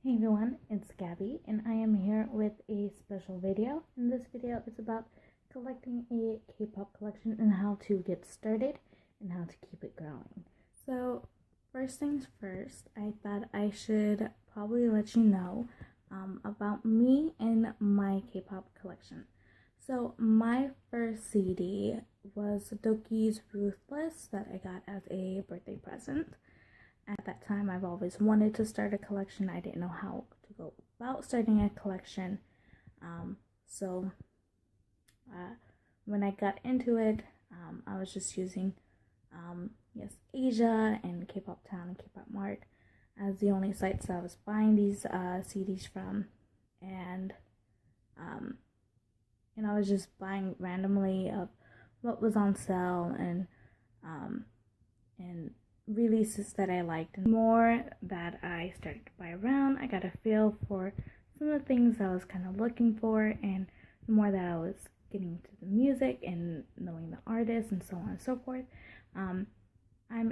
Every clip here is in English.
Hey everyone, it's Gabby and I am here with a special video. And this video is about collecting a K-pop collection and how to get started and how to keep it growing. So first things first, I thought I should probably let you know about me and my K-pop collection. So my first CD was Doki's Ruthless that I got as a birthday present. At that time, I've always wanted to start a collection. I didn't know how to go about starting a collection. So when I got into it, I was just using Yes Asia and K-pop Town and K-pop Mart as the only sites I was buying these CDs from, and I was just buying randomly of what was on sale and releases that I liked. And the more that I started to buy around, I got a feel for some of the things I was kind of looking for, and the more that I was getting to the music and knowing the artists and so on and so forth, I'm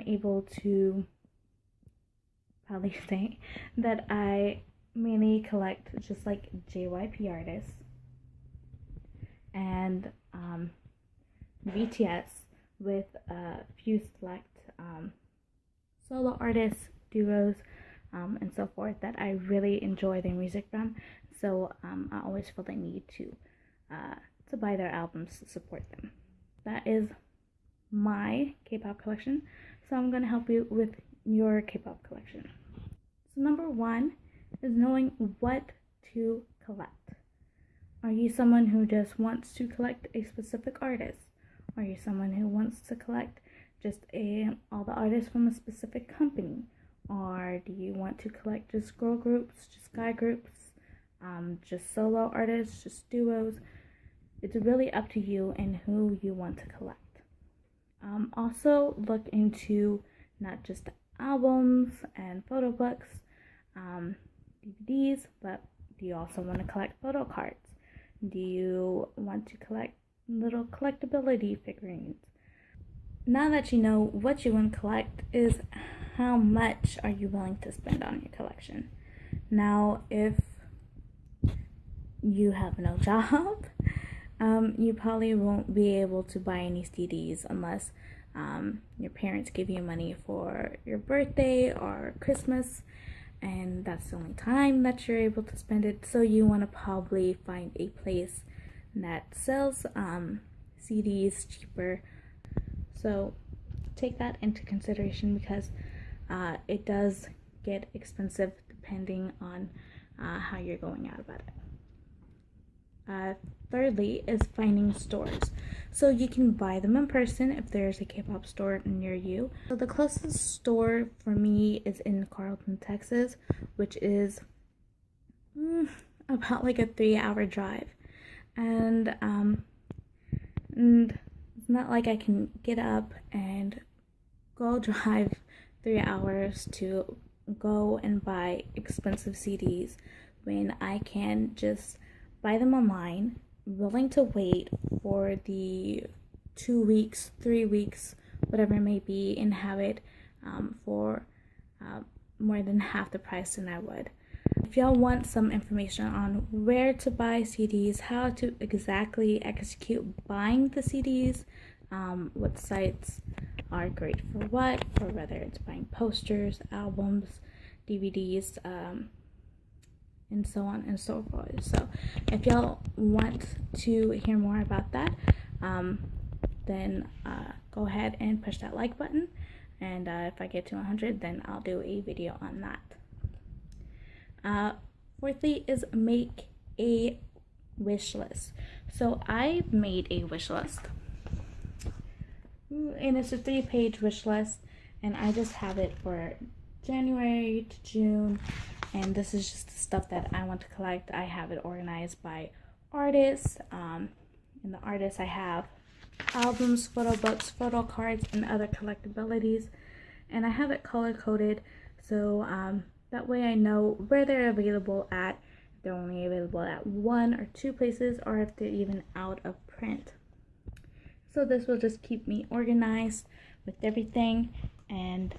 able to probably say that I mainly collect just like JYP artists and BTS with a few select solo artists, duos, and so forth that I really enjoy their music from. So I always feel the need to buy their albums to support them. That is my K-pop collection. So I'm going to help you with your K-pop collection. So number one is knowing what to collect. Are you someone who just wants to collect a specific artist? Are you someone who wants to collect just all the artists from a specific company? Or do you want to collect just girl groups, just guy groups, just solo artists, just duos? It's really up to you and who you want to collect. Also look into not just albums and photo books, DVDs, but do you also want to collect photo cards? Do you want to collect little collectability figurines? Now that you know what you want to collect, is how much are you willing to spend on your collection? Now, if you have no job, you probably won't be able to buy any CDs unless your parents give you money for your birthday or Christmas, and that's the only time that you're able to spend it. So you want to probably find a place that sells CDs cheaper. So take that into consideration, because it does get expensive depending on how you're going out about it. Thirdly is finding stores. So you can buy them in person if there's a K-pop store near you. So the closest store for me is in Carlton, Texas, which is about like a 3-hour drive. And it's not like I can get up and go drive 3 hours to go and buy expensive CDs when I can just buy them online, willing to wait for the 2 weeks, 3 weeks, whatever it may be, and have it for more than half the price than I would. If y'all want some information on where to buy CDs, how to exactly execute buying the CDs, what sites are great for what, for whether it's buying posters, albums, DVDs, and so on and so forth. So if y'all want to hear more about that, then go ahead and push that like button, and if I get to 100, then I'll do a video on that. Fourthly is make a wish list. So I made a wish list, and it's a 3-page wish list, and I just have it for January to June, and this is just the stuff that I want to collect. I have it organized by artists, and the artists I have albums, photo books, photo cards, and other collectabilities, and I have it color coded, so that way I know where they're available at, if they're only available at 1 or 2 places, or if they're even out of print. So this will just keep me organized with everything. And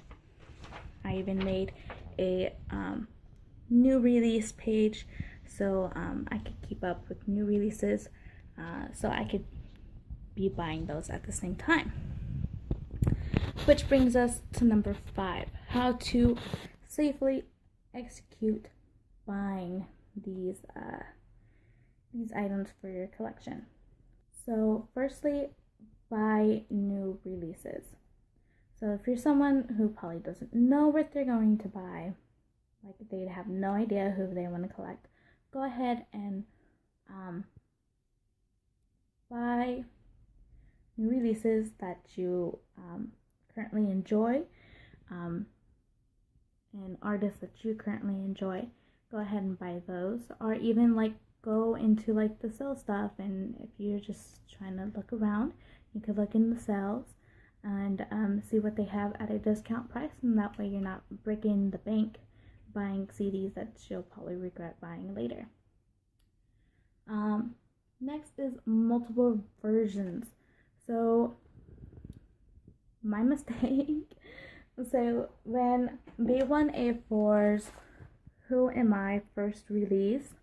I even made a new release page, so I could keep up with new releases, so I could be buying those at the same time. Which brings us to number 5, how to safely execute buying these items for your collection. So firstly, buy new releases. So if you're someone who probably doesn't know what they're going to buy, like they have no idea who they want to collect, go ahead and buy new releases that you currently enjoy, and artists that you currently enjoy. Go ahead and buy those, or even like go into like the sale stuff, and if you're just trying to look around, you could look in the sales and see what they have at a discount price, and that way you're not breaking the bank buying CDs that you'll probably regret buying later. Next is multiple versions. So my mistake. So when B1A4's Who Am I first release,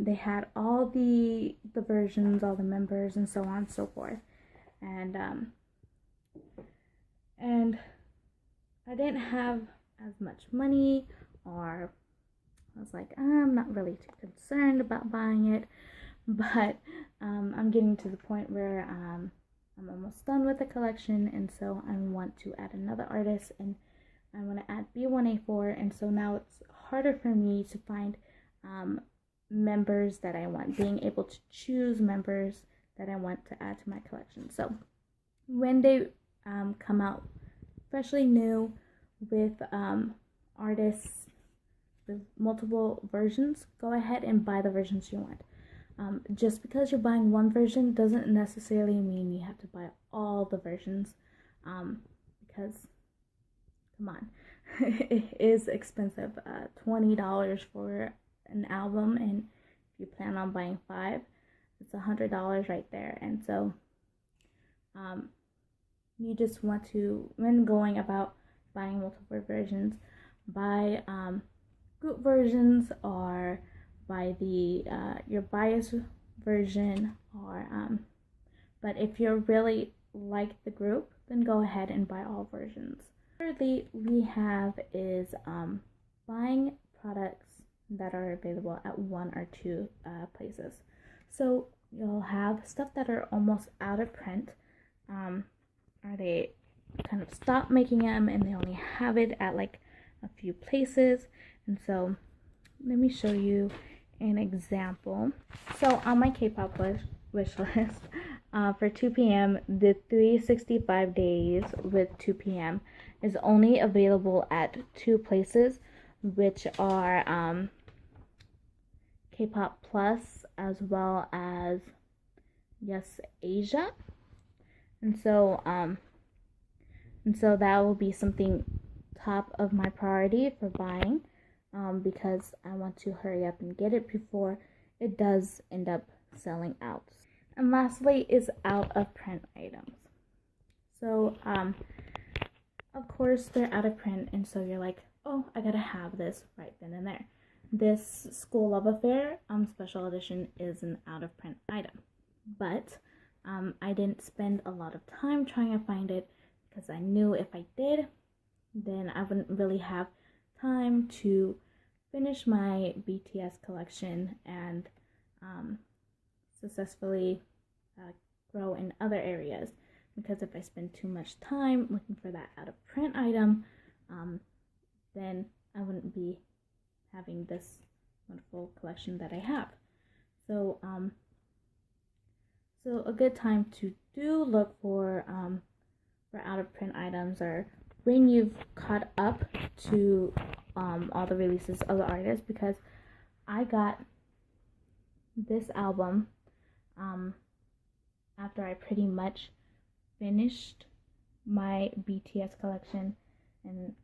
they had all the versions, all the members, and so on and so forth, and I didn't have as much money, or I was like, I'm not really too concerned about buying it, but I'm getting to the point where I'm almost done with the collection, and so I want to add another artist, and I want to add B1A4, and so now it's harder for me to find members that I want, being able to choose members that I want to add to my collection. So when they come out freshly new with artists with multiple versions, go ahead and buy the versions you want. Just because you're buying one version doesn't necessarily mean you have to buy all the versions, because come on, it is expensive. $20 for an album, and if you plan on buying 5, it's $100 right there. And so you just want to, when going about buying multiple versions, buy group versions, or buy the your bias version, or but if you really like the group, then go ahead and buy all versions. Thirdly, we have is buying products that are available at 1 or 2 places. So you'll have stuff that are almost out of print, or they kind of stop making them and they only have it at like a few places. And so let me show you an example. So on my K-pop wish list, for 2 p.m., the 365 days with 2 p.m. is only available at 2 places, which are K-pop Plus as well as Yes Asia. And so that will be something top of my priority for buying, because I want to hurry up and get it before it does end up selling out. And lastly is out of print items. So of course they're out of print, and so you're like, oh, I gotta have this right then and there. This School Love Affair special edition is an out of print item, but I didn't spend a lot of time trying to find it, because I knew if I did, then I wouldn't really have time to finish my BTS collection and successfully grow in other areas. Because if I spend too much time looking for that out of print item, then I wouldn't be having this wonderful collection that I have. So so a good time to do look for out of print items, or when you've caught up to all the releases of the artists, because I got this album after I pretty much finished my BTS collection, and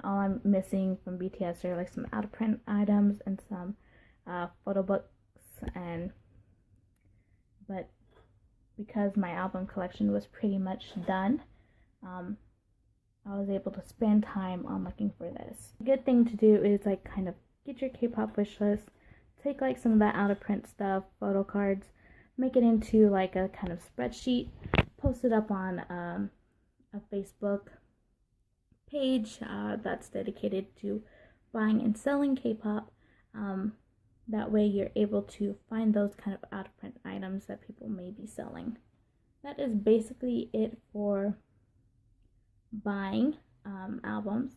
all I'm missing from BTS are like some out of print items and some photo books, but because my album collection was pretty much done, I was able to spend time on looking for this. A good thing to do is like kind of get your K-pop wish list, take like some of that out of print stuff, photo cards, make it into like a kind of spreadsheet, post it up on a Facebook page that's dedicated to buying and selling K-pop. That way you're able to find those kind of out of print items that people may be selling. That is basically it for buying albums.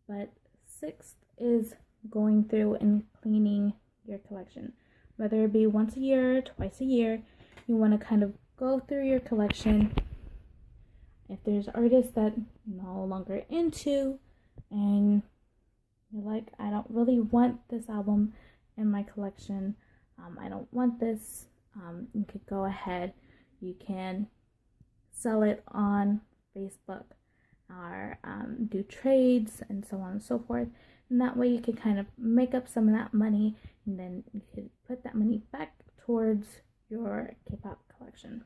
But sixth is going through and cleaning your collection. Whether it be once a year, twice a year, you want to kind of go through your collection. If there's artists that you're no longer into and you're like, I don't really want this album in my collection, I don't want this, you could go ahead, you can sell it on Facebook or do trades and so on and so forth, and that way you could kind of make up some of that money, and then you could put that money back towards your K-pop collection.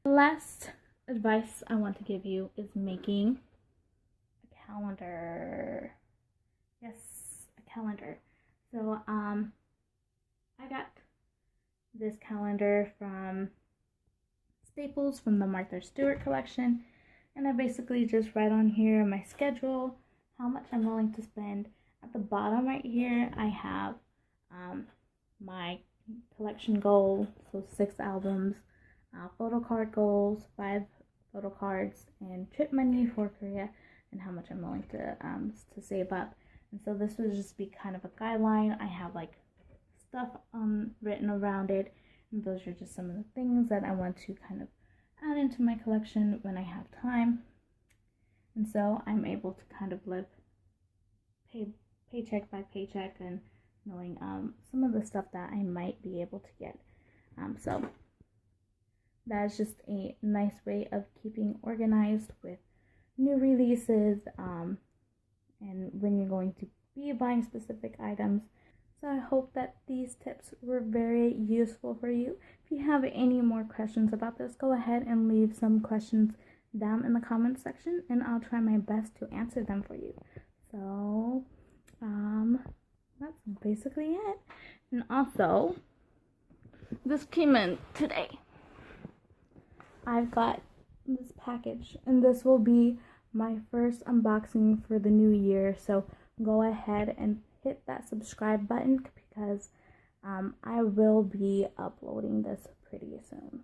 The last advice I want to give you is making a calendar. Yes, a calendar. So I got this calendar from Staples from the Martha Stewart collection, and I basically just write on here my schedule, how much I'm willing to spend. At the bottom right here I have my collection goal, so 6 albums, photo card goals, 5 photo cards, and trip money for Korea, and how much I'm willing to save up. And so this would just be kind of a guideline. I have like stuff written around it, and those are just some of the things that I want to kind of add into my collection when I have time. And so I'm able to kind of live paycheck by paycheck, and knowing some of the stuff that I might be able to get. So that's just a nice way of keeping organized with new releases, and when you're going to be buying specific items. So I hope that these tips were very useful for you. If you have any more questions about this, go ahead and leave some questions down in the comments section, and I'll try my best to answer them for you. So that's basically it. And also, this came in today. I've got this package, and this will be my first unboxing for the new year. So go ahead and hit that subscribe button, because I will be uploading this pretty soon.